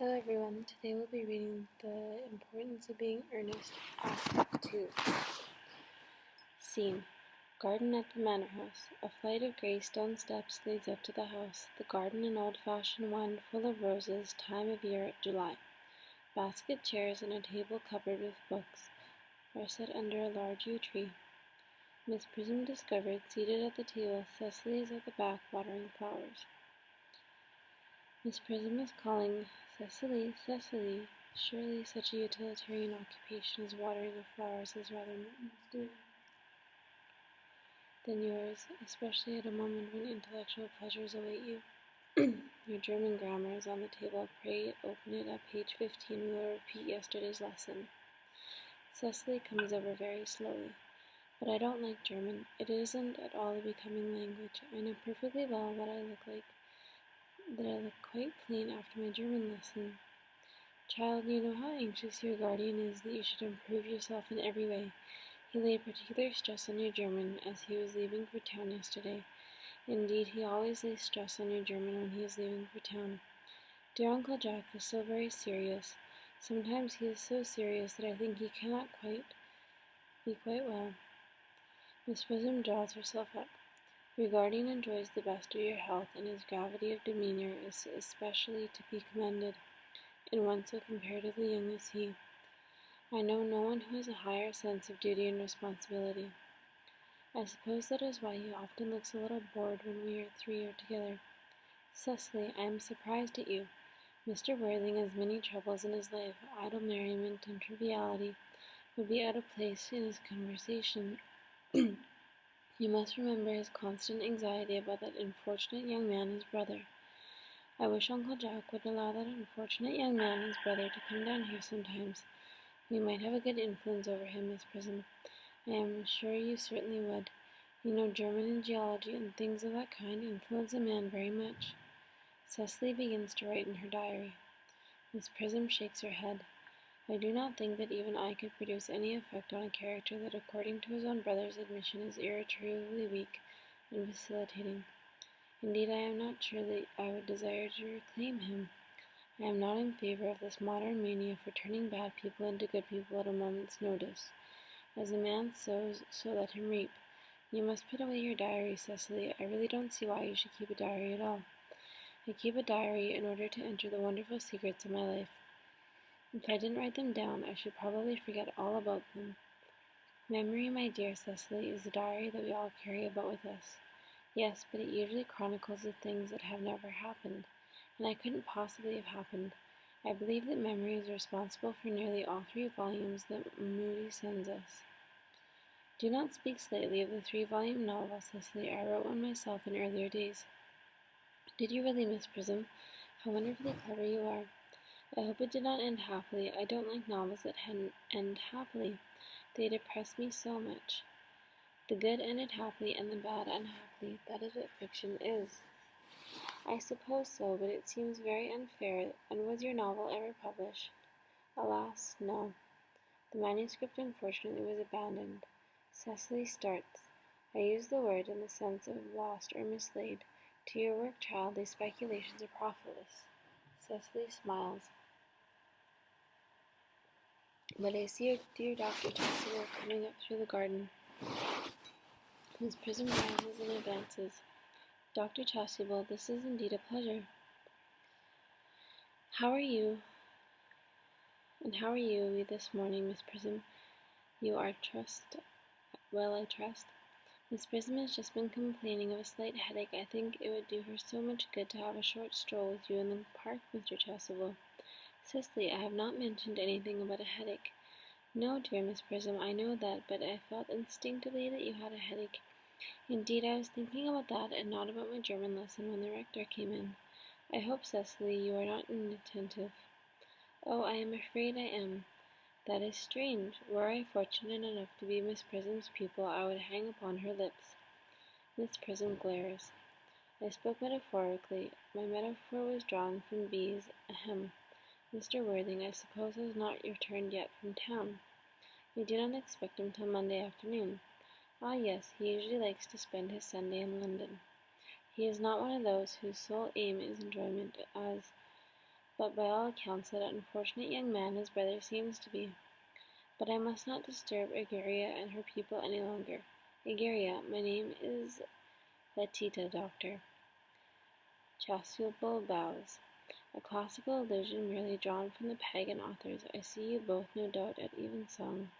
Hello everyone, today we'll be reading The Importance of Being Earnest, Aspect 2. Scene: Garden at the Manor House. A flight of grey stone steps leads up to the house. The garden an old-fashioned one full of roses, time of year July. Basket chairs and a table covered with books are set under a large yew tree. Miss Prism discovered, seated at the table, Cecily is at the back watering flowers. Miss Prism is calling, "Cecily, Cecily." Surely such a utilitarian occupation as watering of flowers is rather more than yours, especially at a moment when intellectual pleasures await you. Your German grammar is on the table. Pray open it at page 15. We will repeat yesterday's lesson. Cecily comes over very slowly. But I don't like German. It isn't at all a becoming language. I know perfectly well what I look like. That I look quite plain after my German lesson. Child, you know how anxious your guardian is that you should improve yourself in every way. He laid particular stress on your German as he was leaving for town yesterday. Indeed, he always lays stress on your German when he is leaving for town. Dear Uncle Jack is so very serious. Sometimes he is so serious that I think he cannot be quite well. Miss Prism draws herself up. Your guardian enjoys the best of your health, and his gravity of demeanor is especially to be commended in one so comparatively young as he. I know no one who has a higher sense of duty and responsibility. I suppose that is why he often looks a little bored when we three are together. Cecily, I am surprised at you. Mr. Worthing has many troubles in his life. Idle merriment and triviality would be out of place in his conversation. You must remember his constant anxiety about that unfortunate young man, his brother. I wish Uncle Jack would allow that unfortunate young man, his brother, to come down here sometimes. We might have a good influence over him, Miss Prism. I am sure you certainly would. You know, German and geology and things of that kind influence a man very much. Cecily begins to write in her diary. Miss Prism shakes her head. I do not think that even I could produce any effect on a character that, according to his own brother's admission, is irretrievably weak and vacillating. Indeed, I am not sure that I would desire to reclaim him. I am not in favor of this modern mania for turning bad people into good people at a moment's notice. As a man sows, so let him reap. You must put away your diary, Cecily. I really don't see why you should keep a diary at all. I keep a diary in order to enter the wonderful secrets of my life. If I didn't write them down, I should probably forget all about them. Memory, my dear Cecily, is the diary that we all carry about with us. Yes, but it usually chronicles the things that have never happened, and I couldn't possibly have happened. I believe that memory is responsible for nearly all 3 volumes that Moody sends us. Do not speak slightly of the 3-volume novel, Cecily. I wrote one myself in earlier days. Did you really, Miss Prism? How wonderfully clever you are. I hope it did not end happily. I don't like novels that end happily. They depress me so much. The good ended happily and the bad unhappily. That is what fiction is. I suppose so, but it seems very unfair. And was your novel ever published? Alas, no. The manuscript unfortunately was abandoned. Cecily starts. I use the word in the sense of lost or mislaid. To your work, child, these speculations are profitless. Cecily smiles. But I see your dear Dr. Chasuble coming up through the garden. Miss Prism rises and advances. Dr. Chasuble, this is indeed a pleasure. How are you this morning, Miss Prism? You are well, I trust. Miss Prism has just been complaining of a slight headache. I think it would do her so much good to have a short stroll with you in the park, Mr. Chasuble. Cecily, I have not mentioned anything about a headache. No, dear Miss Prism, I know that, but I felt instinctively that you had a headache. Indeed, I was thinking about that and not about my German lesson when the rector came in. I hope, Cecily, you are not inattentive. Oh, I am afraid I am. That is strange. Were I fortunate enough to be Miss Prism's pupil, I would hang upon her lips. Miss Prism glares. I spoke metaphorically. My metaphor was drawn from bees. Ahem. Mr. Worthing, I suppose, has not returned yet from town. We do not expect him till Monday afternoon. Ah, yes, he usually likes to spend his Sunday in London. He is not one of those whose sole aim is enjoyment, but by all accounts that unfortunate young man his brother seems to be. But I must not disturb Egeria and her people any longer. Egeria, my name is Letita, Doctor. Chasuble bows. A classical allusion merely drawn from the pagan authors. I see you both, no doubt, at evensong.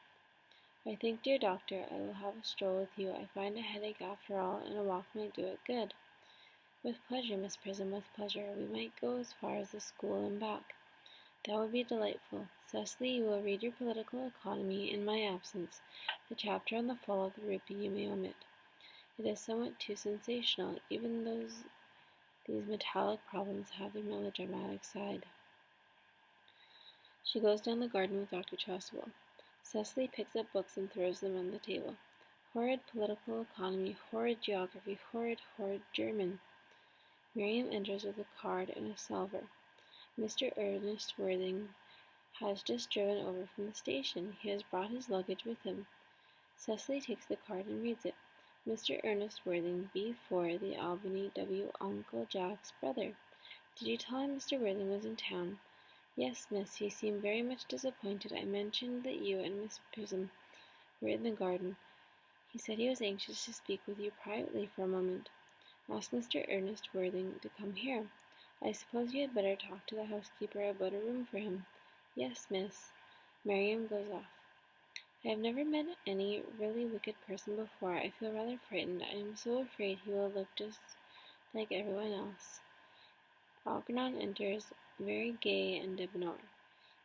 I think, dear doctor, I will have a stroll with you. I find a headache after all, and a walk might do it good. With pleasure, Miss Prism, with pleasure. We might go as far as the school and back. That would be delightful. Cecily, you will read your political economy in my absence. The chapter on the fall of the rupee you may omit. It is somewhat too sensational. Even these metallic problems have their melodramatic side. She goes down the garden with Dr. Chasuble. Cecily picks up books and throws them on the table. Horrid political economy, horrid geography, horrid German. Miriam enters with a card and a salver. Mr. Earnest Worthing has just driven over from the station. He has brought his luggage with him. Cecily takes the card and reads it. Mr. Earnest Worthing, B4, the Albany, W. Uncle Jack's brother. Did you tell him Mr. Worthing was in town? Yes, miss. He seemed very much disappointed. I mentioned that you and Miss Prism were in the garden. He said he was anxious to speak with you privately for a moment. Ask Mr. Earnest Worthing to come here. I suppose you had better talk to the housekeeper about a room for him. Yes, miss. Miriam goes off. I have never met any really wicked person before. I feel rather frightened. I am so afraid he will look just like everyone else. Algernon enters, very gay and debonair.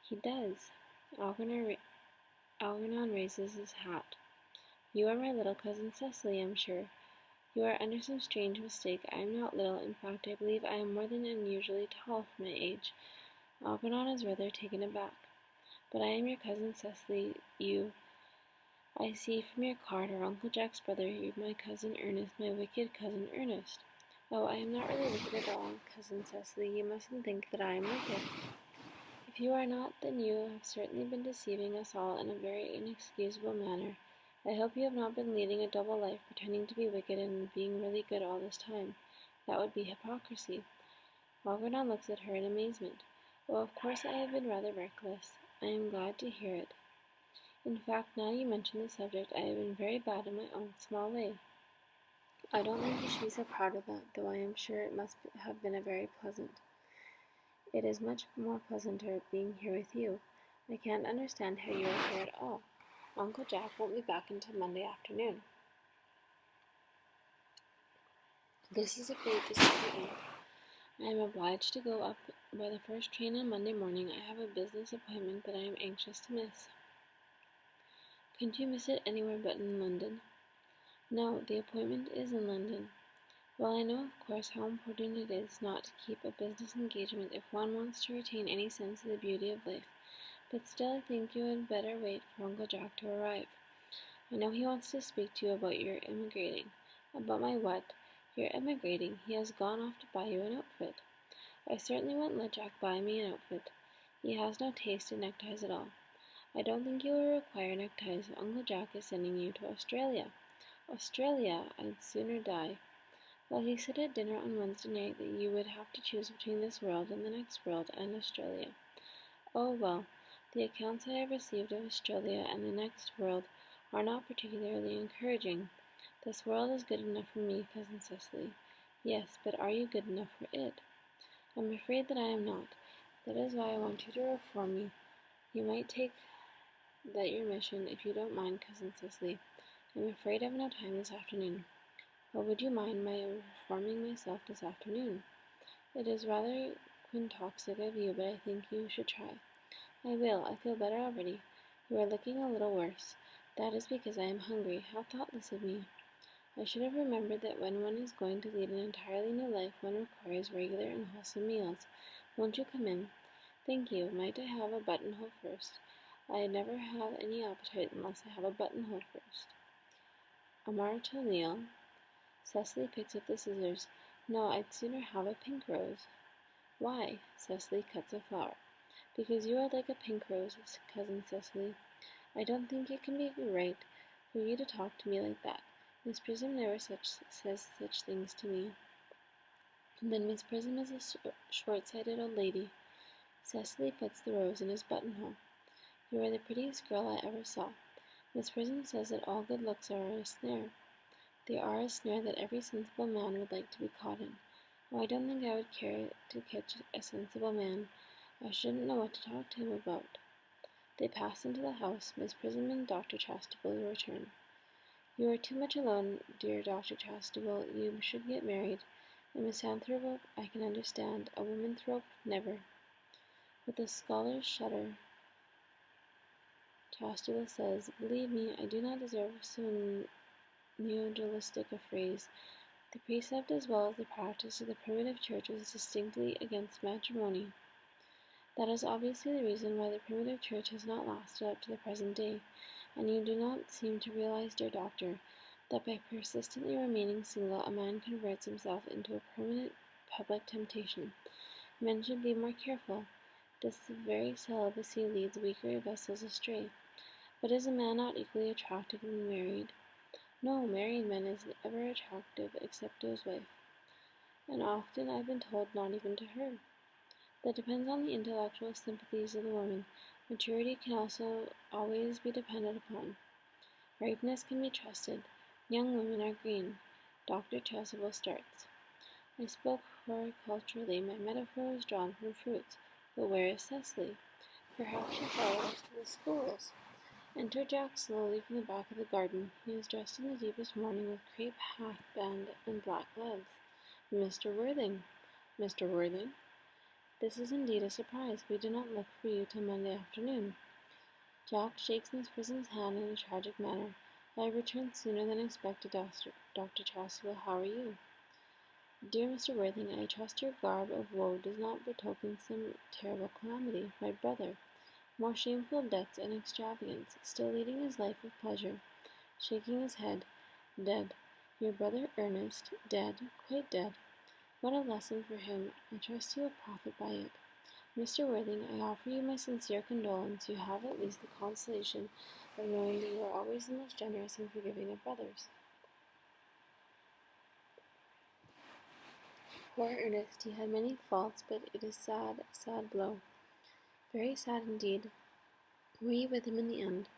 He does. Algernon raises his hat. You are my little cousin Cecily, I'm sure. You are under some strange mistake. I am not little. In fact, I believe I am more than unusually tall for my age. Algernon is rather taken aback. But I am your cousin Cecily. I see from your card, our Uncle Jack's brother. You're my cousin Ernest, my wicked cousin Ernest. Oh, I am not really wicked at all, cousin Cecily. You mustn't think that I am wicked. If you are not, then you have certainly been deceiving us all in a very inexcusable manner. I hope you have not been leading a double life, pretending to be wicked and being really good all this time. That would be hypocrisy. Algernon looks at her in amazement. Oh, of course I have been rather reckless. I am glad to hear it. In fact, now you mention the subject, I have been very bad in my own small way. I don't think you should be so proud of that, though I am sure it must have been a very pleasant. It is much more pleasanter being here with you. I can't understand how you are here at all. Uncle Jack won't be back until Monday afternoon. This is a great disappointment. I am obliged to go up by the first train on Monday morning. I have a business appointment that I am anxious to miss. Couldn't you miss it anywhere but in London? No, the appointment is in London. Well, I know, of course, how important it is not to keep a business engagement if one wants to retain any sense of the beauty of life, but still I think you had better wait for Uncle Jack to arrive. I know he wants to speak to you about your emigrating. About my what? Your emigrating. He has gone off to buy you an outfit. I certainly won't let Jack buy me an outfit. He has no taste in neckties at all. I don't think you will require neckties. Uncle Jack is sending you to Australia. Australia! I'd sooner die. Well, he said at dinner on Wednesday night that you would have to choose between this world and the next world and Australia. Oh, well, the accounts I have received of Australia and the next world are not particularly encouraging. This world is good enough for me, cousin Cecily. Yes, but are you good enough for it? I'm afraid that I am not. That is why I want you to reform me. You might take that your mission, if you don't mind, cousin Cecily. I'm afraid I've no time this afternoon. Or would you mind my reforming myself this afternoon? It is rather quixotic of you, but I think you should try. I will. I feel better already. You are looking a little worse. That is because I am hungry. How thoughtless of me. I should have remembered that when one is going to lead an entirely new life, one requires regular and wholesome meals. Won't you come in? Thank you. Might I have a buttonhole first? I never have any appetite unless I have a buttonhole first. A martel meal. Cecily picks up the scissors. No, I'd sooner have a pink rose. Why? Cecily cuts a flower. Because you are like a pink rose, cousin Cecily. I don't think it can be right for you to talk to me like that. Miss Prism never says such things to me. Then Miss Prism is a short-sighted old lady. Cecily puts the rose in his buttonhole. You are the prettiest girl I ever saw. Miss Prism says that all good looks are a snare. They are a snare that every sensible man would like to be caught in. Oh, I don't think I would care to catch a sensible man. I shouldn't know what to talk to him about. They pass into the house. Miss Prism and Dr. Chastable return. You are too much alone, dear Dr. Chastable. You should get married. A misanthrope I can understand. A womanthrope, never. With a scholar's shudder, Chastable says, Believe me, I do not deserve so neodualistic a phrase. The precept as well as the practice of the primitive church was distinctly against matrimony. That is obviously the reason why the primitive church has not lasted up to the present day, and you do not seem to realize, dear doctor, that by persistently remaining single a man converts himself into a permanent public temptation. Men should be more careful. This very celibacy leads weaker vessels astray. But is a man not equally attractive when married? No, married man is ever attractive except to his wife, and often I've been told not even to her. That depends on the intellectual sympathies of the woman. Maturity can also always be depended upon. Ripeness can be trusted. Young women are green. Dr. Chasuble starts. I spoke horticulturally. My metaphor was drawn from fruits. But where is Cecily? Perhaps she followed us to the schools. Enter Jack slowly from the back of the garden. He is dressed in the deepest mourning with crape half-band and black gloves. Mr. Worthing. Mr. Worthing? This is indeed a surprise. We did not look for you till Monday afternoon. Jack shakes Miss Prism's hand in a tragic manner. I have returned sooner than expected, Dr. Chasuble. How are you? Dear Mr. Worthing, I trust your garb of woe does not betoken some terrible calamity. My brother, more shameful debts and extravagance, still leading his life of pleasure, shaking his head, dead. Your brother Earnest, dead, quite dead. What a lesson for him. I trust he will profit by it. Mr. Worthing, I offer you my sincere condolence. You have at least the consolation of knowing that you are always the most generous and forgiving of brothers. Poor Ernest, he had many faults, but it is sad, sad blow. Very sad indeed. Were you with him in the end?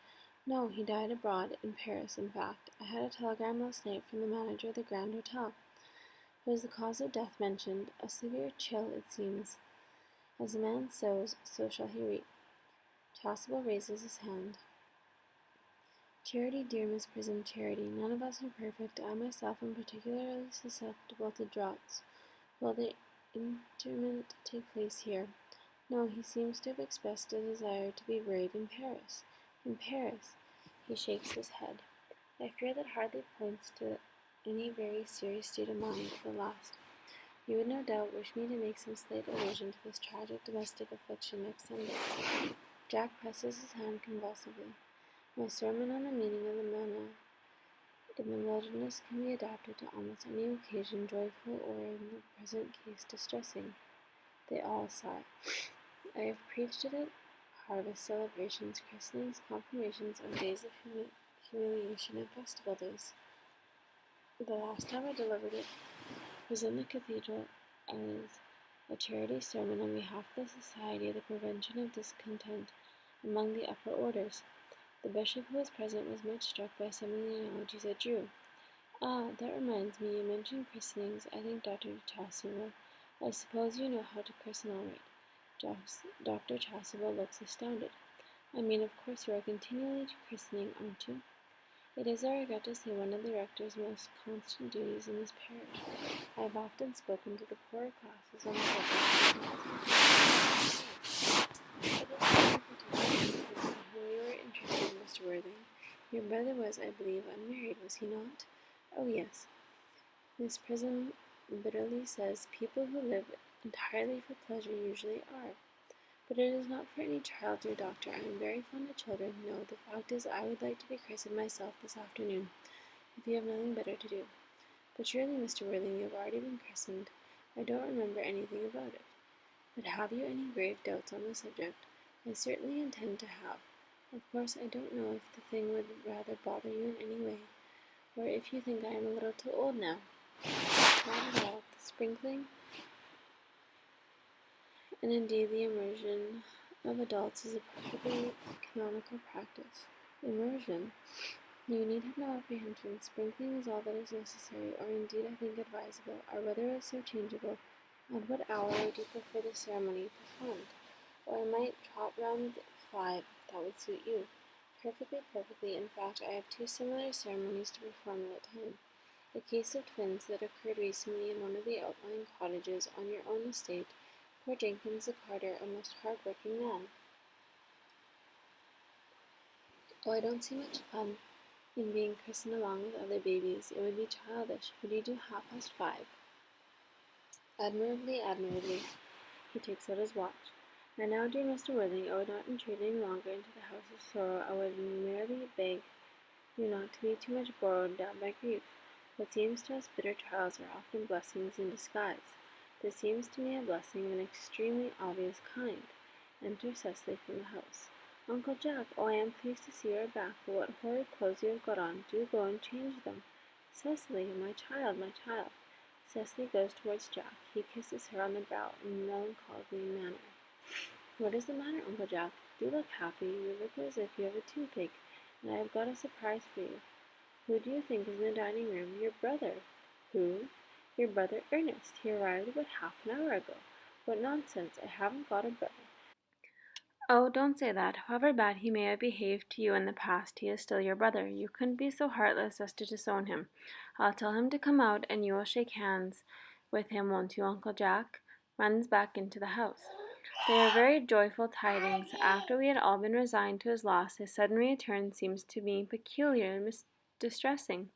No, he died abroad, in Paris, in fact. I had a telegram last night from the manager of the Grand Hotel. Was the cause of death mentioned? A severe chill, it seems. As a man sows, so shall he reap. Chasuble raises his hand. Charity, dear Miss Prism, charity. None of us are perfect. I myself am particularly susceptible to draughts. Will the interment take place here? No, he seems to have expressed a desire to be buried in Paris. In Paris. He shakes his head. I fear that hardly points to any very serious state of mind at the last. You would no doubt wish me to make some slight allusion to this tragic domestic affliction next Sunday. Jack presses his hand convulsively. My sermon on the meaning of the manna in the wilderness can be adapted to almost any occasion, joyful or, in the present case, distressing. They all sigh. I have preached it at harvest celebrations, christenings, confirmations, on days of humiliation, and festival days. The last time I delivered it was in the cathedral as a charity sermon on behalf of the Society of the Prevention of Discontent among the upper orders. The bishop who was present was much struck by some of the analogies I drew. Ah, that reminds me, you mentioned christenings. I think Dr. Chasuble. I suppose you know how to christen all right. Dr. Chasuble looks astounded. I mean, of course you are continually christening, aren't you? It is, I regret to say, one of the rector's most constant duties in this parish. I have often spoken to the poorer classes on the subject. It is in whom you were interested, Mr. Worthing. Your brother was, I believe, unmarried, was he not? Oh, yes. Miss Prism bitterly says people who live entirely for pleasure usually are. But it is not for any child, dear doctor. I am very fond of children. No, the fact is I would like to be christened myself this afternoon, if you have nothing better to do. But surely, Mr. Worthing, you have already been christened. I don't remember anything about it. But have you any grave doubts on the subject? I certainly intend to have. Of course, I don't know if the thing would rather bother you in any way, or if you think I am a little too old now. Not at all. The sprinkling and indeed the immersion of adults is a perfectly canonical practice. Immersion. You need have no apprehension. Sprinkling is all that is necessary, or indeed I think advisable. Our weather is so changeable. At what hour would you prefer the ceremony performed? Or I might trot round at 5, if that would suit you. Perfectly, perfectly. In fact, I have 2 similar ceremonies to perform at a time. The case of twins that occurred recently in one of the outlying cottages on your own estate. Poor Jenkins the carter, a most hard-working man. Oh, I don't see much fun in being christened along with other babies. It would be childish. Would you do 5:30? Admirably, admirably. He takes out his watch. And now, dear Mr. Worthing, I would not intrude any longer into the house of sorrow. I would merely beg you not to be too much borrowed down by grief. What seems to us bitter trials are often blessings in disguise. This seems to me a blessing of an extremely obvious kind. Enter Cecily from the house. Uncle Jack, oh, I am pleased to see you are back, but what horrid clothes you have got on. Do go and change them. Cecily, my child, my child. Cecily goes towards Jack. He kisses her on the brow in a melancholy manner. What is the matter, Uncle Jack? Do look happy. You look as if you have a toothache, and I have got a surprise for you. Who do you think is in the dining room? Your brother. Who? Your brother Ernest. He arrived about half an hour ago. What nonsense. I haven't got a brother. Oh, don't say that. However bad he may have behaved to you in the past, he is still your brother. You couldn't be so heartless as to disown him. I'll tell him to come out, and you will shake hands with him, won't you, Uncle Jack? Runs back into the house. They are very joyful tidings. After we had all been resigned to his loss, his sudden return seems to me peculiarly distressing.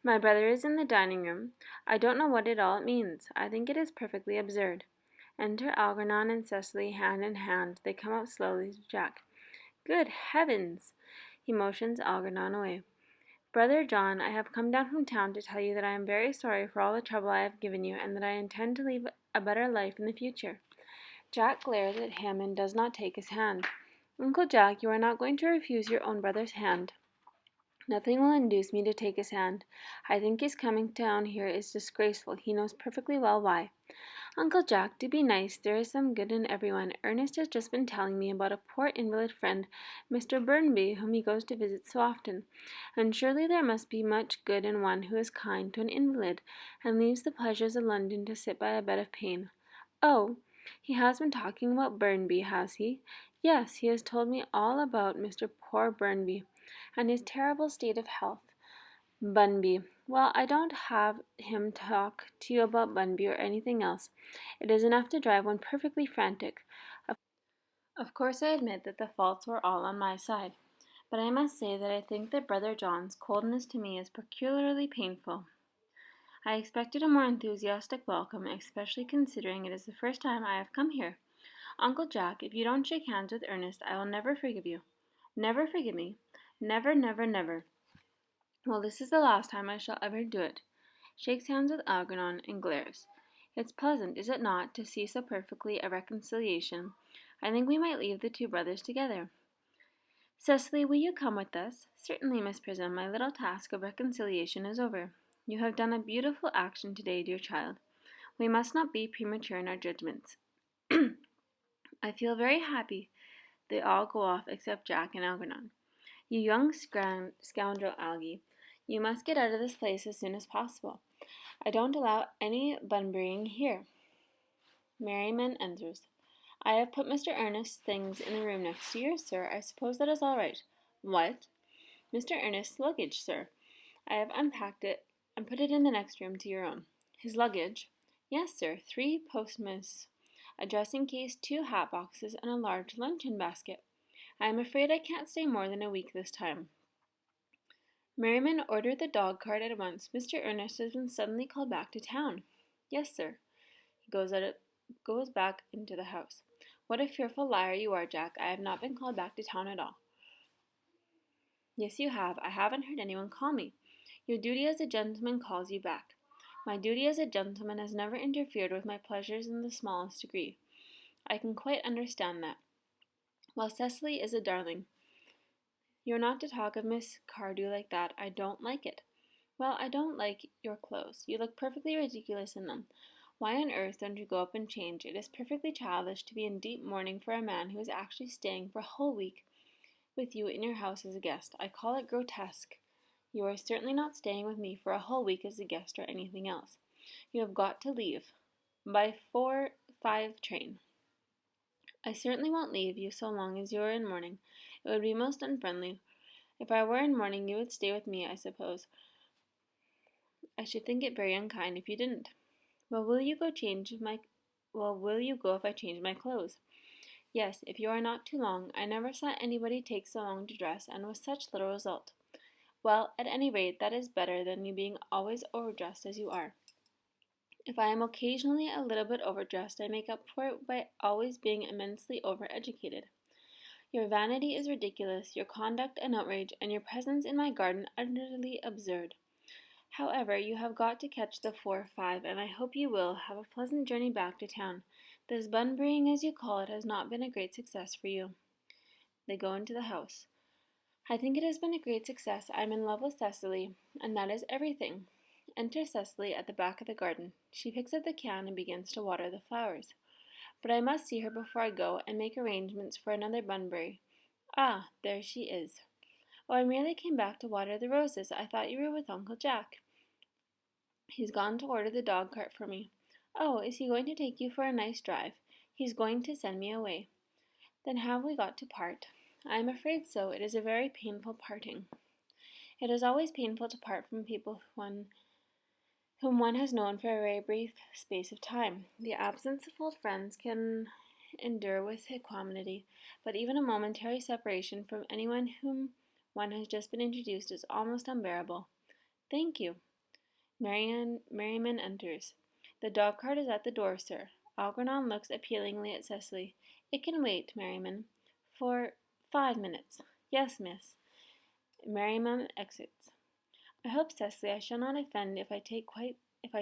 My brother is in the dining room. I don't know what it all means. I think it is perfectly absurd. Enter Algernon and Cecily hand in hand. They come up slowly to Jack. Good heavens! He motions Algernon away. Brother John, I have come down from town to tell you that I am very sorry for all the trouble I have given you, and that I intend to lead a better life in the future. Jack glares at him and does not take his hand. Uncle Jack, you are not going to refuse your own brother's hand. Nothing will induce me to take his hand. I think his coming down here is disgraceful. He knows perfectly well why. Uncle Jack, do be nice. There is some good in everyone. Ernest has just been telling me about a poor invalid friend, Mr. Burnby, whom he goes to visit so often. And surely there must be much good in one who is kind to an invalid, and leaves the pleasures of London to sit by a bed of pain. Oh, he has been talking about Burnby, has he? Yes, he has told me all about Mr. poor Burnby, and his terrible state of health. Bunby. Well, I don't have him talk to you about Bunby or anything else. It is enough to drive one perfectly frantic. Of course I admit that the faults were all on my side, but I must say that I think that Brother John's coldness to me is peculiarly painful. I expected a more enthusiastic welcome, especially considering it is the first time I have come here. Uncle Jack, if you don't shake hands with Ernest, I will never forgive you. Never forgive me. Never, never, never. Well, this is the last time I shall ever do it. Shakes hands with Algernon and glares. It's pleasant, is it not, to see so perfectly a reconciliation? I think we might leave the 2 brothers together. Cecily, will you come with us? Certainly, Miss Prism. My little task of reconciliation is over. You have done a beautiful action today, dear child. We must not be premature in our judgments. I feel very happy. They all go off except Jack and Algernon. You young scoundrel, Algy, you must get out of this place as soon as possible. I don't allow any bunburying here. Merriman enters. I have put Mr. Ernest's things in the room next to yours, sir. I suppose that is all right. What? Mr. Ernest's luggage, sir. I have unpacked it and put it in the next room to your own. His luggage? Yes, sir. 3 postmiss, a dressing case, 2 hat boxes, and a large luncheon basket. I am afraid I can't stay more than a week this time. Merriman ordered the dog cart at once. Mr. Ernest has been suddenly called back to town. Yes, sir. He goes back into the house. What a fearful liar you are, Jack. I have not been called back to town at all. Yes, you have. I haven't heard anyone call me. Your duty as a gentleman calls you back. My duty as a gentleman has never interfered with my pleasures in the smallest degree. I can quite understand that. Well, Cecily is a darling. You're not to talk of Miss Cardew like that. I don't like it. Well, I don't like your clothes. You look perfectly ridiculous in them. Why on earth don't you go up and change? It is perfectly childish to be in deep mourning for a man who is actually staying for a whole week with you in your house as a guest. I call it grotesque. You are certainly not staying with me for a whole week as a guest or anything else. You have got to leave by 4:05 train. I certainly won't leave you so long as you are in mourning. It would be most unfriendly. If I were in mourning, you would stay with me, I suppose. I should think it very unkind if you didn't. Well, will you go if I change my clothes? Yes, if you are not too long. I never saw anybody take so long to dress, and with such little result. Well, at any rate, that is better than you being always overdressed as you are. If I am occasionally a little bit overdressed, I make up for it by always being immensely overeducated. Your vanity is ridiculous, your conduct an outrage, and your presence in my garden utterly absurd. However, you have got to catch the 4:05, and I hope you will have a pleasant journey back to town. This Bunburying, as you call it, has not been a great success for you. They go into the house. I think it has been a great success. I am in love with Cecily, and that is everything. Enter Cecily at the back of the garden. She picks up the can and begins to water the flowers. But I must see her before I go and make arrangements for another Bunbury. Ah, there she is. Oh, I merely came back to water the roses. I thought you were with Uncle Jack. He's gone to order the dog cart for me. Oh, is he going to take you for a nice drive? He's going to send me away. Then have we got to part? I am afraid so. It is a very painful parting. It is always painful to part from people whom one has known for a very brief space of time. The absence of old friends can endure with equanimity, but even a momentary separation from anyone whom one has just been introduced is almost unbearable. Thank you. Merriman enters. The dog cart is at the door, sir. Algernon looks appealingly at Cecily. It can wait, Merriman. For 5 minutes. Yes, miss. Merriman exits. I hope, Cecily, I shall not offend if I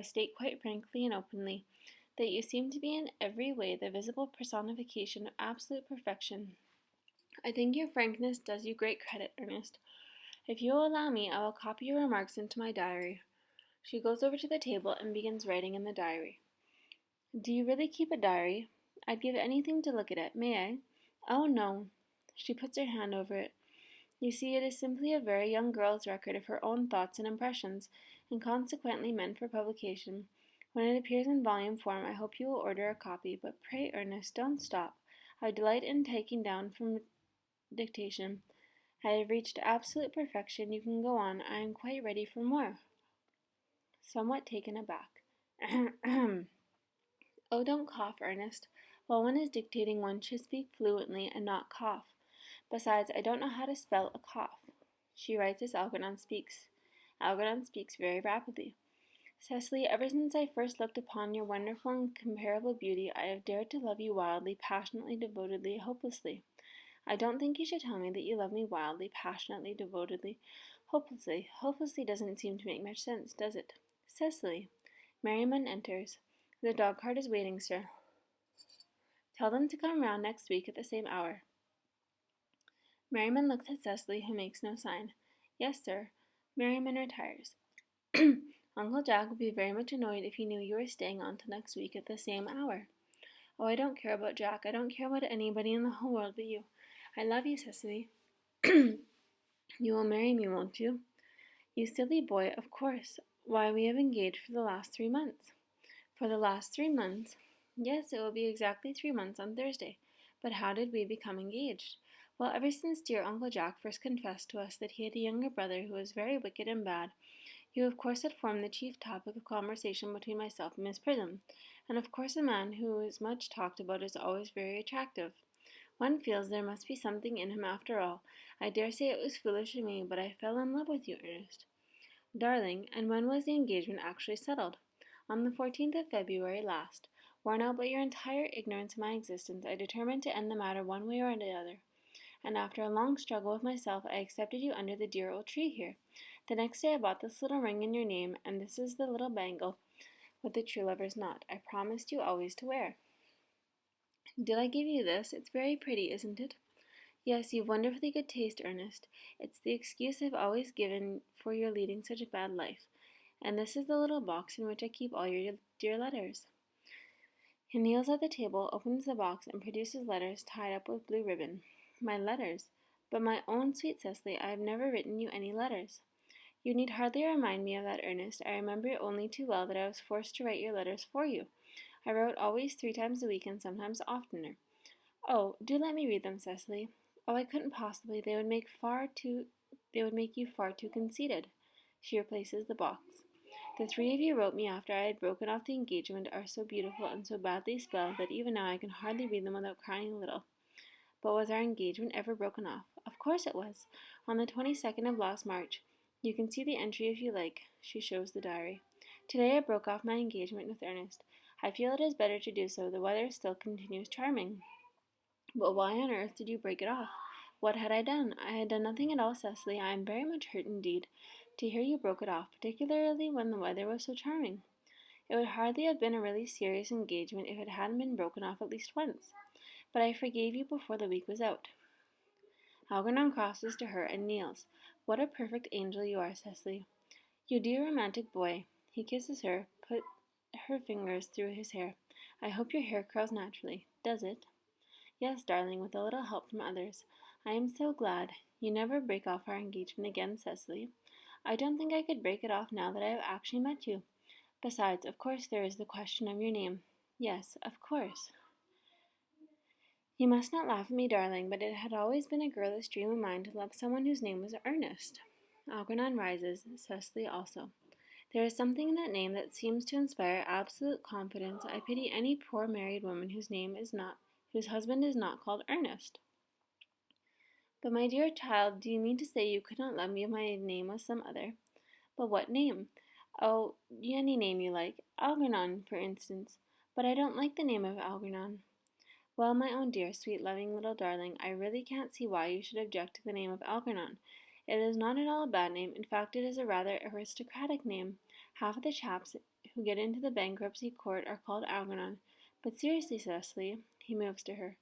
state quite frankly and openly that you seem to be in every way the visible personification of absolute perfection. I think your frankness does you great credit, Ernest. If you will allow me, I will copy your remarks into my diary. She goes over to the table and begins writing in the diary. Do you really keep a diary? I'd give anything to look at it. May I? Oh, no. She puts her hand over it. You see, it is simply a very young girl's record of her own thoughts and impressions, and consequently meant for publication. When it appears in volume form, I hope you will order a copy, but pray, Ernest, don't stop. I delight in taking down from dictation. I have reached absolute perfection. You can go on. I am quite ready for more. Somewhat taken aback. Oh, don't cough, Ernest. While one is dictating, one should speak fluently and not cough. Besides, I don't know how to spell a cough. She writes as Algernon speaks. Algernon speaks very rapidly. Cecily, ever since I first looked upon your wonderful and incomparable beauty, I have dared to love you wildly, passionately, devotedly, hopelessly. I don't think you should tell me that you love me wildly, passionately, devotedly, hopelessly. Hopelessly doesn't seem to make much sense, does it? Cecily. Merriman enters. The dog cart is waiting, sir. Tell them to come round next week at the same hour. Merriman looks at Cecily, who makes no sign. Yes, sir. Merriman retires. Uncle Jack would be very much annoyed if he knew you were staying on till next week at the same hour. Oh, I don't care about Jack. I don't care about anybody in the whole world but you. I love you, Cecily. You will marry me, won't you? You silly boy, of course. Why, we have engaged for the last 3 months. For the last 3 months? Yes, it will be exactly 3 months on Thursday. But how did we become engaged? Well, ever since dear Uncle Jack first confessed to us that he had a younger brother who was very wicked and bad, you of course had formed the chief topic of conversation between myself and Miss Prism, and of course a man who is much talked about is always very attractive. One feels there must be something in him after all. I dare say it was foolish of me, but I fell in love with you, Ernest. Darling, and when was the engagement actually settled? On the 14th of February last. Worn out by your entire ignorance of my existence, I determined to end the matter one way or the other, and after a long struggle with myself, I accepted you under the dear old tree here. The next day I bought this little ring in your name, and this is the little bangle with the true lover's knot I promised you always to wear. Did I give you this? It's very pretty, isn't it? Yes, you've wonderfully good taste, Ernest. It's the excuse I've always given for your leading such a bad life. And this is the little box in which I keep all your dear letters. He kneels at the table, opens the box, and produces letters tied up with blue ribbon. My letters? But my own sweet Cecily, I have never written you any letters. You need hardly remind me of that, Ernest. I remember it only too well that I was forced to write your letters for you. I wrote always 3 times a week and sometimes oftener. Oh, do let me read them, Cecily. Oh, I couldn't possibly. They would make you far too conceited. She replaces the box. The 3 of you wrote me after I had broken off the engagement are so beautiful and so badly spelled that even now I can hardly read them without crying a little. But was our engagement ever broken off? Of course it was. On the 22nd of last March. You can see the entry if you like. She shows the diary. Today I broke off my engagement with Ernest. I feel it is better to do so. The weather still continues charming. But why on earth did you break it off? What had I done? I had done nothing at all, Cecily. I am very much hurt indeed to hear you broke it off, particularly when the weather was so charming. It would hardly have been a really serious engagement if it hadn't been broken off at least once. But I forgave you before the week was out. Algernon crosses to her and kneels. What a perfect angel you are, Cecily. You dear romantic boy. He kisses her, put her fingers through his hair. I hope your hair curls naturally. Does it? Yes, darling, with a little help from others. I am so glad. You never break off our engagement again, Cecily. I don't think I could break it off now that I have actually met you. Besides, of course there is the question of your name. Yes, of course. You must not laugh at me, darling, but it had always been a girlish dream of mine to love someone whose name was Ernest. Algernon rises, Cecily also. There is something in that name that seems to inspire absolute confidence. I pity any poor married woman whose husband is not called Ernest. But my dear child, do you mean to say you could not love me if my name was some other? But what name? Oh, any name you like. Algernon, for instance. But I don't like the name of Algernon. Well, my own dear, sweet, loving little darling, I really can't see why you should object to the name of Algernon. It is not at all a bad name. In fact, it is a rather aristocratic name. Half of the chaps who get into the bankruptcy court are called Algernon. But seriously, Cecily, he moves to her.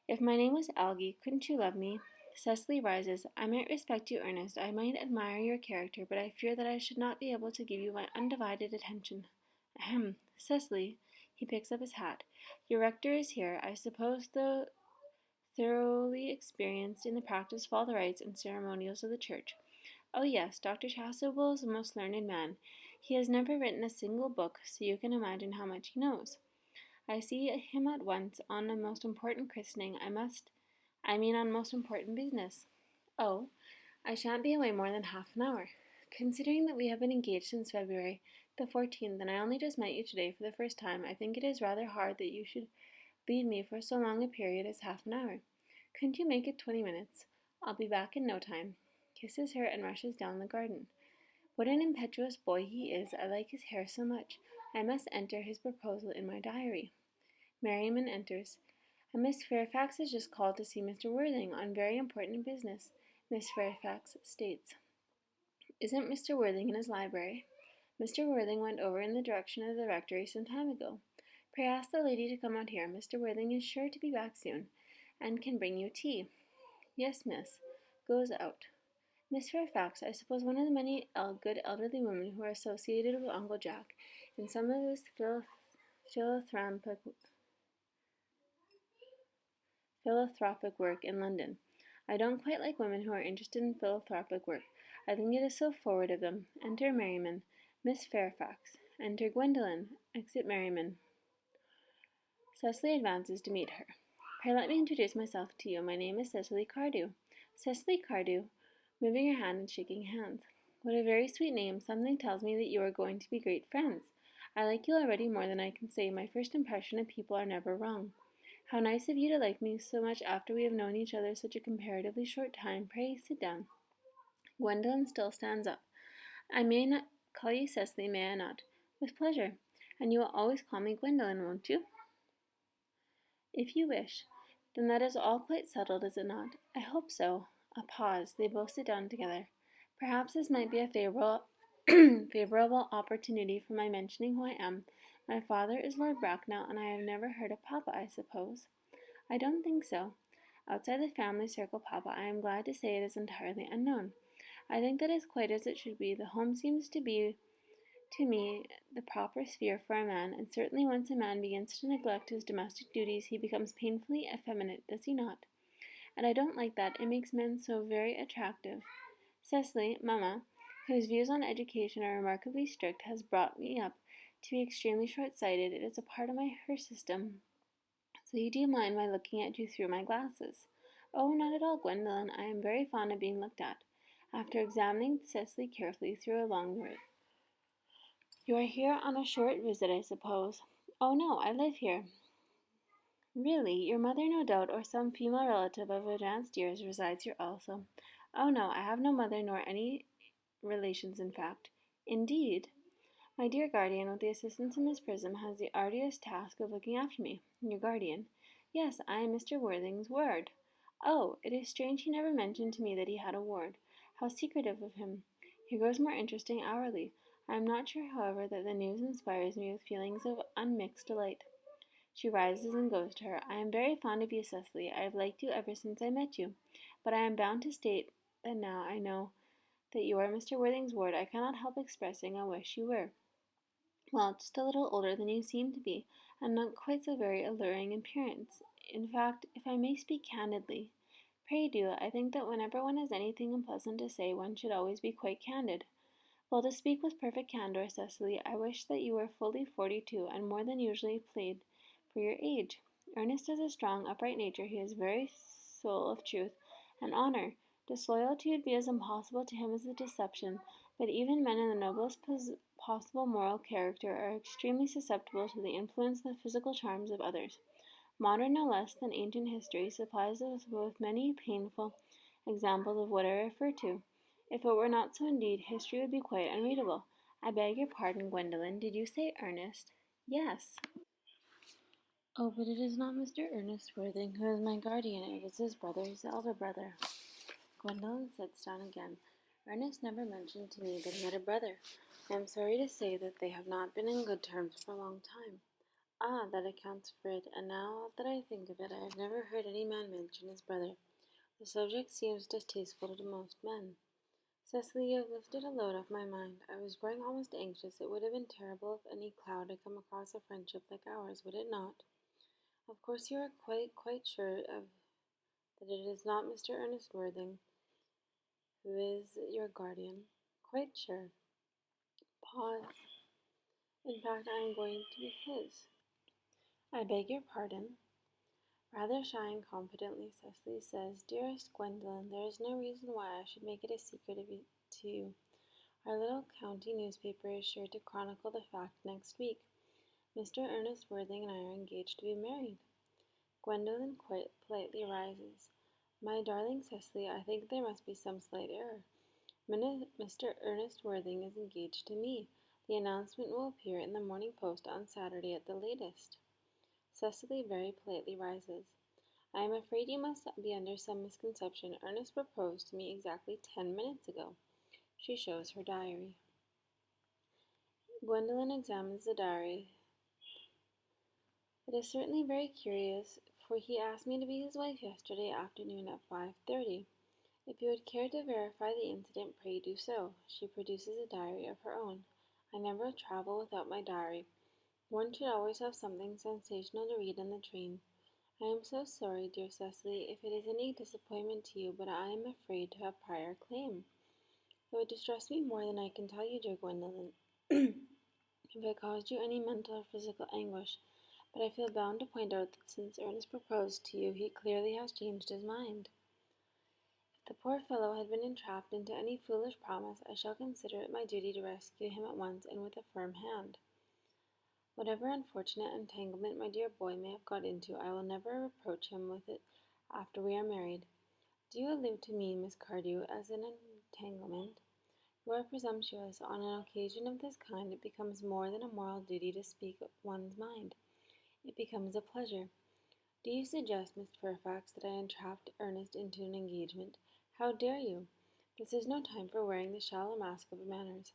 If my name was Algy, couldn't you love me? Cecily rises. I might respect you, Ernest. I might admire your character, but I fear that I should not be able to give you my undivided attention. Ahem. Cecily. He picks up his hat. Your rector is here. I suppose, though thoroughly experienced in the practice of all the rites and ceremonials of the church. Oh yes, Dr. Chasuble is a most learned man. He has never written a single book, so you can imagine how much he knows. I see him at once on a most important christening. On most important business. Oh, I shan't be away more than half an hour. Considering that we have been engaged since February the 14th, and I only just met you today for the first time, I think it is rather hard that you should leave me for so long a period as half an hour. Couldn't you make it 20 minutes? I'll be back in no time. Kisses her and rushes down the garden. What an impetuous boy he is. I like his hair so much. I must enter his proposal in my diary. Merriman enters. Miss Fairfax has just called to see Mr. Worthing on very important business, Miss Fairfax states. Isn't Mr. Worthing in his library? Mr. Worthing went over in the direction of the rectory some time ago. Pray ask the lady to come out here. Mr. Worthing is sure to be back soon, and can bring you tea. Yes, miss. Goes out. Miss Fairfax, I suppose one of the many good elderly women who are associated with Uncle Jack in some of his philanthropic work in London. I don't quite like women who are interested in philanthropic work. I think it is so forward of them. Enter Merriman. Miss Fairfax. Enter Gwendolen. Exit Merriman. Cecily advances to meet her. Pray let me introduce myself to you. My name is Cecily Cardew. Cecily Cardew, moving her hand and shaking hands. What a very sweet name. Something tells me that you are going to be great friends. I like you already more than I can say. My first impression of people are never wrong. How nice of you to like me so much after we have known each other such a comparatively short time. Pray sit down. Gwendolen still stands up. I may not call you Cecily, may I not? With pleasure. And you will always call me Gwendolen, won't you? If you wish. Then that is all quite settled, is it not? I hope so. A pause. They both sit down together. Perhaps this might be a favorable opportunity for my mentioning who I am. My father is Lord Bracknell, and I have never heard of Papa, I suppose. I don't think so. Outside the family circle, Papa, I am glad to say it is entirely unknown. I think that is quite as it should be. The home seems to be to me, the proper sphere for a man, and certainly once a man begins to neglect his domestic duties, he becomes painfully effeminate, does he not? And I don't like that. It makes men so very attractive. Cecily, Mamma, whose views on education are remarkably strict, has brought me up to be extremely short-sighted. It is a part of her system. So you do mind my looking at you through my glasses? Oh, not at all, Gwendolen. I am very fond of being looked at. After examining Cecily carefully through a long route. You are here on a short visit, I suppose. Oh, no, I live here. Really, your mother, no doubt, or some female relative of advanced years resides here also. Oh, no, I have no mother nor any relations, in fact. Indeed, my dear guardian, with the assistance of Miss Prism, has the arduous task of looking after me. Your guardian? Yes, I am Mr. Worthing's ward. Oh, it is strange he never mentioned to me that he had a ward. How secretive of him. He grows more interesting hourly. I am not sure, however, that the news inspires me with feelings of unmixed delight. She rises and goes to her. I am very fond of you, Cecily. I have liked you ever since I met you. But I am bound to state that now I know that you are Mr. Worthing's ward, I cannot help expressing a wish you were. Well, just a little older than you seem to be, and not quite so very alluring in appearance. In fact, if I may speak candidly, pray do, I think that whenever one has anything unpleasant to say, one should always be quite candid. Well, to speak with perfect candor, Cecily, I wish that you were fully 42 and more than usually played for your age. Ernest has a strong, upright nature. He is very soul of truth and honor. Disloyalty would be as impossible to him as a deception, but even men in the noblest possible moral character are extremely susceptible to the influence of the physical charms of others. Modern no less than ancient history supplies us with many painful examples of what I refer to. If it were not so indeed, history would be quite unreadable. I beg your pardon, Gwendolen. Did you say Ernest? Yes. Oh, but it is not Mr. Ernest Worthing who is my guardian. It is his brother, his elder brother. Gwendolen sits down again. Ernest never mentioned to me that he had a brother. I am sorry to say that they have not been in good terms for a long time. Ah, that accounts for it, and now that I think of it, I have never heard any man mention his brother. The subject seems distasteful to most men. Cecily, you have lifted a load off my mind. I was growing almost anxious. It would have been terrible if any cloud had come across a friendship like ours, would it not? Of course you are quite sure that it is not Mr. Ernest Worthing who is your guardian. Quite sure. Pause. In fact, I am going to be his. I beg your pardon. Rather shy and confidently, Cecily says, Dearest Gwendolen, there is no reason why I should make it a secret to you. Our little county newspaper is sure to chronicle the fact next week. Mr. Ernest Worthing and I are engaged to be married. Gwendolen quite politely rises. My darling Cecily, I think there must be some slight error. Mr. Ernest Worthing is engaged to me. The announcement will appear in the Morning Post on Saturday at the latest. Cecily very politely rises. I am afraid you must be under some misconception. Ernest proposed to me exactly 10 minutes ago. She shows her diary. Gwendolen examines the diary. It is certainly very curious, for he asked me to be his wife yesterday afternoon at 5:30. If you would care to verify the incident, pray do so. She produces a diary of her own. I never travel without my diary. One should always have something sensational to read in the train. I am so sorry, dear Cecily, if it is any disappointment to you, but I am afraid to have prior claim. It would distress me more than I can tell you, dear Gwendolen, if it caused you any mental or physical anguish, but I feel bound to point out that since Ernest proposed to you, he clearly has changed his mind. If the poor fellow had been entrapped into any foolish promise, I shall consider it my duty to rescue him at once and with a firm hand. Whatever unfortunate entanglement my dear boy may have got into, I will never reproach him with it after we are married. Do you allude to me, Miss Cardew, as an entanglement? You are presumptuous. On an occasion of this kind, it becomes more than a moral duty to speak one's mind. It becomes a pleasure. Do you suggest, Miss Fairfax, that I entrapped Ernest into an engagement? How dare you? This is no time for wearing the shallow mask of manners.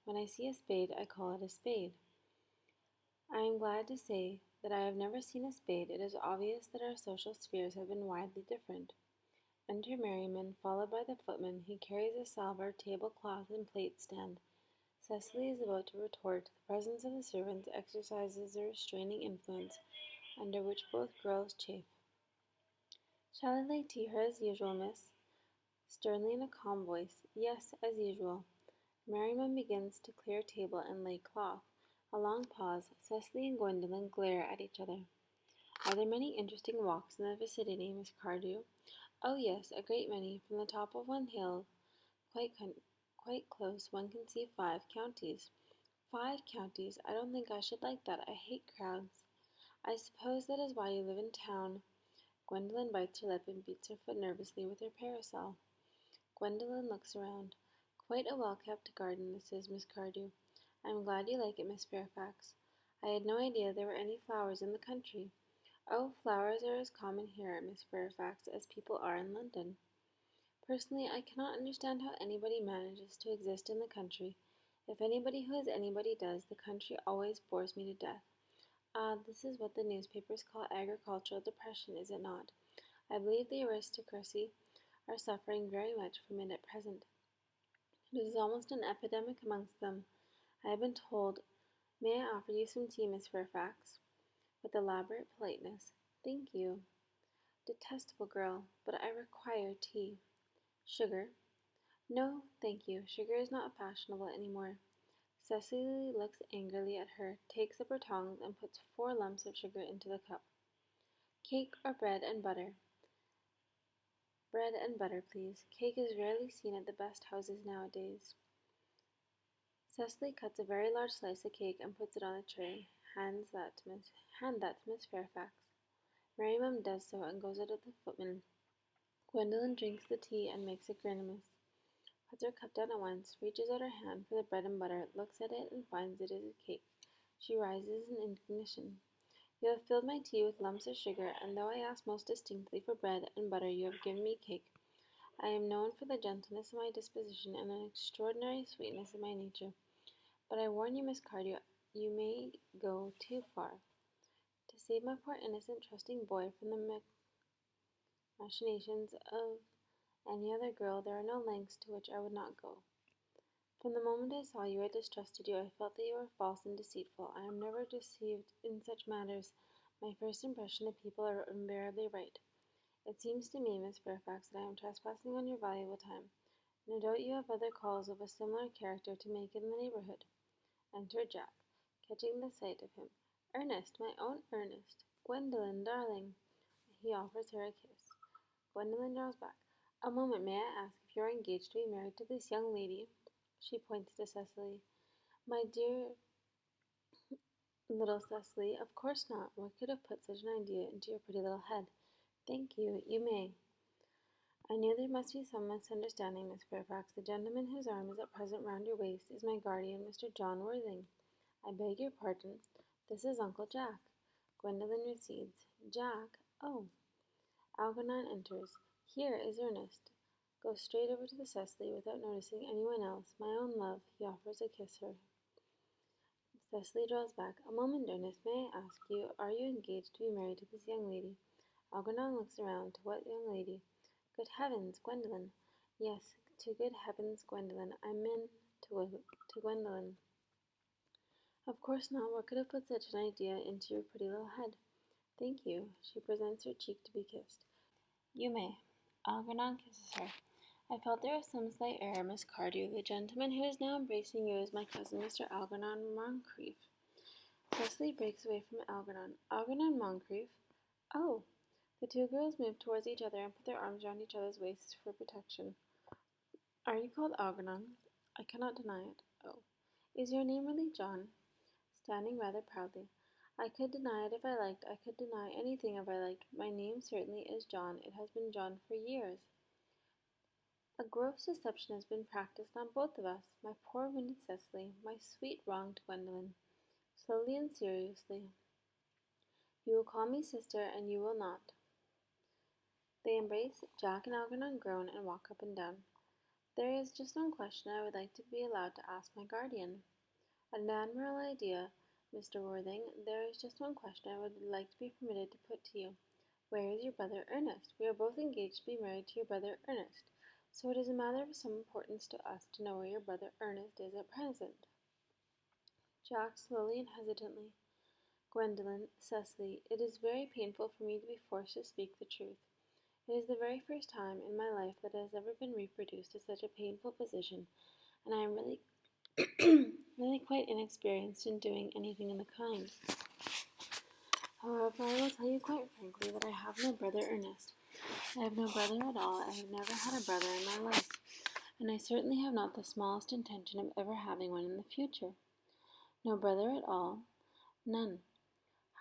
When I see a spade, I call it a spade. I am glad to say that I have never seen a spade. It is obvious that our social spheres have been widely different. Enter Merriman, followed by the footman. He carries a salver, tablecloth, and plate stand. Cecily is about to retort. The presence of the servants exercises a restraining influence under which both girls chafe. Shall I lay tea her as usual, miss? Sternly in a calm voice. Yes, as usual. Merriman begins to clear table and lay cloth. A long pause. Cecily and Gwendolen glare at each other. Are there many interesting walks in the vicinity, Miss Cardew? Oh yes, a great many. From the top of one hill, quite close, one can see 5 counties. 5 counties? I don't think I should like that. I hate crowds. I suppose that is why you live in town. Gwendolen bites her lip and beats her foot nervously with her parasol. Gwendolen looks around. Quite a well-kept garden this is, Miss Cardew. I am glad you like it, Miss Fairfax. I had no idea there were any flowers in the country. Oh, flowers are as common here, Miss Fairfax, as people are in London. Personally, I cannot understand how anybody manages to exist in the country. If anybody who is anybody does, the country always bores me to death. Ah, this is what the newspapers call agricultural depression, is it not? I believe the aristocracy are suffering very much from it at present. It is almost an epidemic amongst them. I have been told. May I offer you some tea, Miss Fairfax? With elaborate politeness. Thank you. Detestable girl, but I require tea. Sugar? No, thank you. Sugar is not fashionable any more. Cecily looks angrily at her, takes up her tongs, and puts 4 lumps of sugar into the cup. Cake or bread and butter? Bread and butter, please. Cake is rarely seen at the best houses nowadays. Cecily cuts a very large slice of cake and puts it on a tray. Hand that to Miss Fairfax. Merriman does so and goes out of the footman. Gwendolen drinks the tea and makes a grimace. Puts her cup down at once, reaches out her hand for the bread and butter, looks at it and finds it is a cake. She rises in indignation. You have filled my tea with lumps of sugar, and though I asked most distinctly for bread and butter, you have given me cake. I am known for the gentleness of my disposition and an extraordinary sweetness of my nature. But I warn you, Miss Cardew, you may go too far. To save my poor innocent trusting boy from the machinations of any other girl, there are no lengths to which I would not go. From the moment I saw you, I distrusted you. I felt that you were false and deceitful. I am never deceived in such matters. My first impression of people are invariably right. It seems to me, Miss Fairfax, that I am trespassing on your valuable time. No doubt you have other calls of a similar character to make in the neighborhood. Enter Jack, catching the sight of him. Ernest, my own Ernest. Gwendolen, darling. He offers her a kiss. Gwendolen draws back. A moment, may I ask if you are engaged to be married to this young lady? She points to Cecily. My dear little Cecily, of course not. What could have put such an idea into your pretty little head? Thank you. You may. I knew there must be some misunderstanding, Miss Fairfax. The gentleman whose arm is at present round your waist is my guardian, Mr. John Worthing. I beg your pardon. This is Uncle Jack. Gwendolen recedes. Jack? Oh. Algernon enters. Here is Ernest. Goes straight over to the Cecily without noticing anyone else. My own love. He offers to kiss her. Cecily draws back. A moment, Ernest. May I ask you, are you engaged to be married to this young lady? Algernon looks around. To what young lady? Good heavens, Gwendolen. Yes, to good heavens, Gwendolen. I mean to Gwendolen. Of course not. What could have put such an idea into your pretty little head? Thank you. She presents her cheek to be kissed. You may. Algernon kisses her. I felt there was some slight error, Miss Cardew. The gentleman who is now embracing you is my cousin, Mr. Algernon Moncrief. Cecily breaks away from Algernon. Algernon Moncrief? Oh! The two girls move towards each other and put their arms round each other's waists for protection. Are you called Algernon? I cannot deny it. Oh. Is your name really John? Standing rather proudly. I could deny it if I liked. I could deny anything if I liked. My name certainly is John. It has been John for years. A gross deception has been practiced on both of us. My poor wounded Cecily, my sweet wronged Gwendolen. Slowly and seriously. You will call me sister, and you will not. They embrace. Jack and Algernon groan and walk up and down. There is just one question I would like to be allowed to ask my guardian. An admirable idea, Mr. Worthing. There is just one question I would like to be permitted to put to you. Where is your brother Ernest? We are both engaged to be married to your brother Ernest, so it is a matter of some importance to us to know where your brother Ernest is at present. Jack slowly and hesitantly. Gwendolen, Cecily, it is very painful for me to be forced to speak the truth. It is the very first time in my life that it has ever been reproduced to such a painful position, and I am really, really quite inexperienced in doing anything in the kind. However, I will tell you quite frankly that I have no brother Ernest. I have no brother at all. I have never had a brother in my life, and I certainly have not the smallest intention of ever having one in the future. No brother at all? None.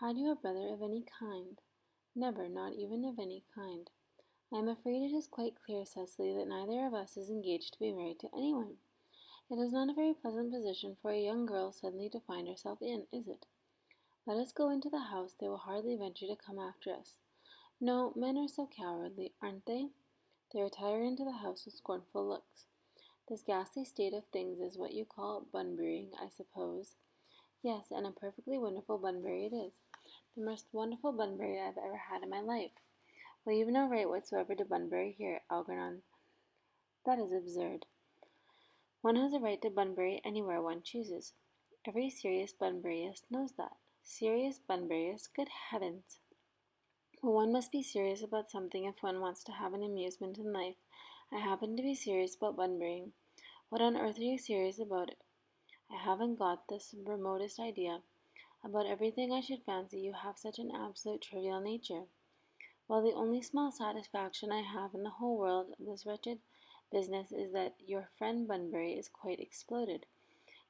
Had you a brother of any kind? Never, not even of any kind. I am afraid it is quite clear, Cecily, that neither of us is engaged to be married to anyone. It is not a very pleasant position for a young girl suddenly to find herself in, is it? Let us go into the house. They will hardly venture to come after us. No, men are so cowardly, aren't they? They retire into the house with scornful looks. This ghastly state of things is what you call Bunburying, I suppose. Yes, and a perfectly wonderful Bunbury it is. The most wonderful Bunbury I have ever had in my life. Well, you've no right whatsoever to Bunbury here, Algernon. That is absurd. One has a right to Bunbury anywhere one chooses. Every serious Bunburyist knows that. Serious Bunburyist? Good heavens! Well, one must be serious about something if one wants to have an amusement in life. I happen to be serious about Bunburying. What on earth are you serious about? I haven't got the remotest idea. About everything I should fancy you have such an absolute trivial nature. Well, the only small satisfaction I have in the whole world of this wretched business is that your friend Bunbury is quite exploded.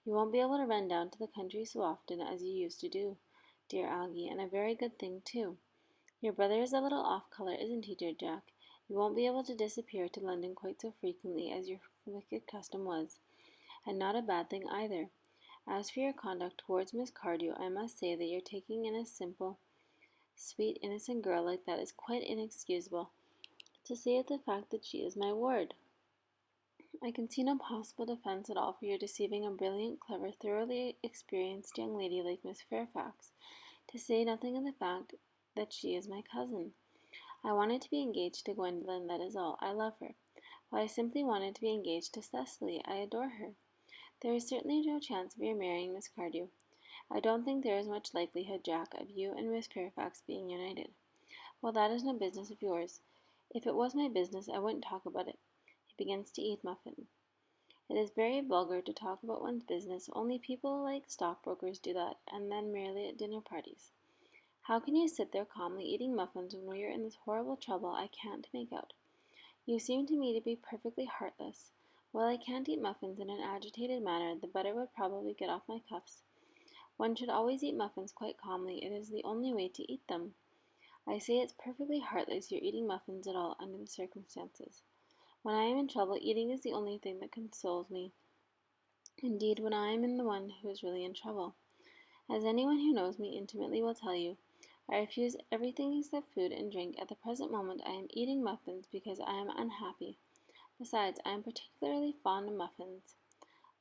You won't be able to run down to the country so often as you used to do, dear Algy, and a very good thing, too. Your brother is a little off-colour, isn't he, dear Jack? You won't be able to disappear to London quite so frequently as your wicked custom was, and not a bad thing either. As for your conduct towards Miss Cardew, I must say that your taking in a simple, sweet, innocent girl like that is quite inexcusable, to say the fact that she is my ward. I can see no possible defence at all for your deceiving a brilliant, clever, thoroughly experienced young lady like Miss Fairfax, to say nothing of the fact that she is my cousin. I wanted to be engaged to Gwendolen, that is all. I love her. Well, I simply wanted to be engaged to Cecily. I adore her. There is certainly no chance of your marrying Miss Cardew. I don't think there is much likelihood, Jack, of you and Miss Fairfax being united. Well, that is no business of yours. If it was my business, I wouldn't talk about it. He begins to eat muffin. It is very vulgar to talk about one's business. Only people like stockbrokers do that, and then merely at dinner parties. How can you sit there calmly eating muffins when we are in this horrible trouble I can't make out? You seem to me to be perfectly heartless. Well, I can't eat muffins in an agitated manner. The butter would probably get off my cuffs. One should always eat muffins quite calmly. It is the only way to eat them. I say it's perfectly heartless your eating muffins at all under the circumstances. When I am in trouble, eating is the only thing that consoles me. Indeed, when I am the one who is really in trouble. As anyone who knows me intimately will tell you, I refuse everything except food and drink. At the present moment I am eating muffins because I am unhappy. Besides, I am particularly fond of muffins.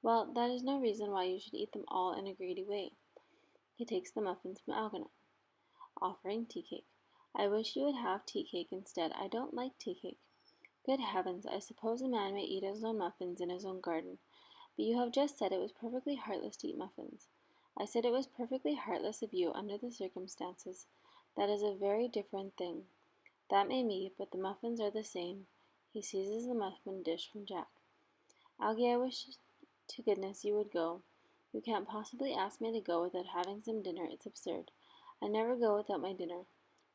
Well, that is no reason why you should eat them all in a greedy way. He takes the muffins from Algernon, offering tea cake. I wish you would have tea cake instead. I don't like tea cake. Good heavens, I suppose a man may eat his own muffins in his own garden. But you have just said it was perfectly heartless to eat muffins. I said it was perfectly heartless of you under the circumstances. That is a very different thing. That may be, but the muffins are the same. He seizes the muffin dish from Jack. Algy, I wish to goodness you would go. You can't possibly ask me to go without having some dinner. It's absurd. I never go without my dinner.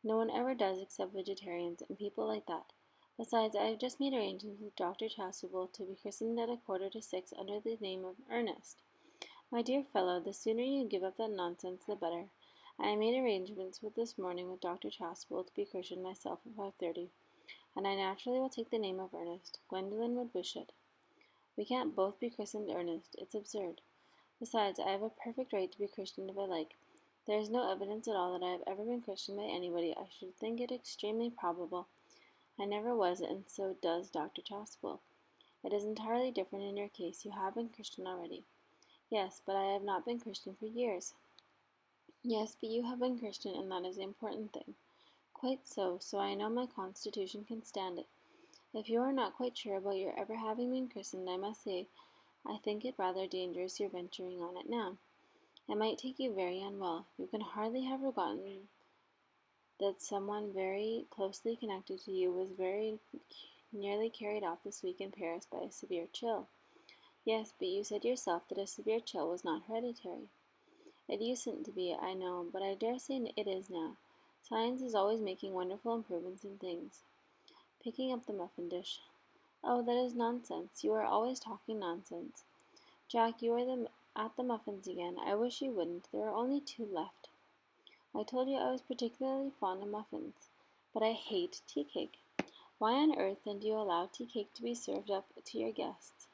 No one ever does except vegetarians and people like that. Besides, I have just made arrangements with Dr. Chasuble to be christened at 5:45 under the name of Earnest. My dear fellow, the sooner you give up that nonsense, the better. I made arrangements with this morning with Dr. Chasuble to be christened myself at 5:30, and I naturally will take the name of Ernest. Gwendolen would wish it. We can't both be christened Ernest. It's absurd. Besides, I have a perfect right to be christened if I like. There is no evidence at all that I have ever been christened by anybody. I should think it extremely probable. I never was, and so does Dr. Chasuble. It is entirely different in your case. You have been christened already. Yes, but I have not been christened for years. Yes, but you have been christened, and that is the important thing. Quite so, so I know my constitution can stand it. If you are not quite sure about your ever having been christened, I must say I think it rather dangerous your venturing on it now. It might take you very unwell. You can hardly have forgotten that someone very closely connected to you was very nearly carried off this week in Paris by a severe chill. Yes, but you said yourself that a severe chill was not hereditary. It usedn't to be, I know, but I dare say it is now. Science is always making wonderful improvements in things. Picking up the muffin dish. Oh, that is nonsense. You are always talking nonsense. Jack, you are at the muffins again. I wish you wouldn't. There are only 2 left. I told you I was particularly fond of muffins, but I hate tea cake. Why on earth then do you allow tea cake to be served up to your guests?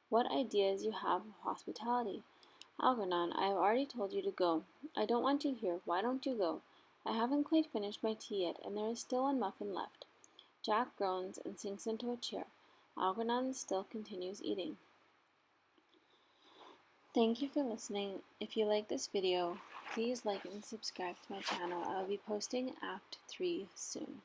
What ideas you have of hospitality! Algernon, I have already told you to go. I don't want you here. Why don't you go? I haven't quite finished my tea yet, and there is still 1 muffin left. Jack groans and sinks into a chair. Algernon still continues eating. Thank you for listening. If you like this video, please like and subscribe to my channel. I will be posting Act 3 soon.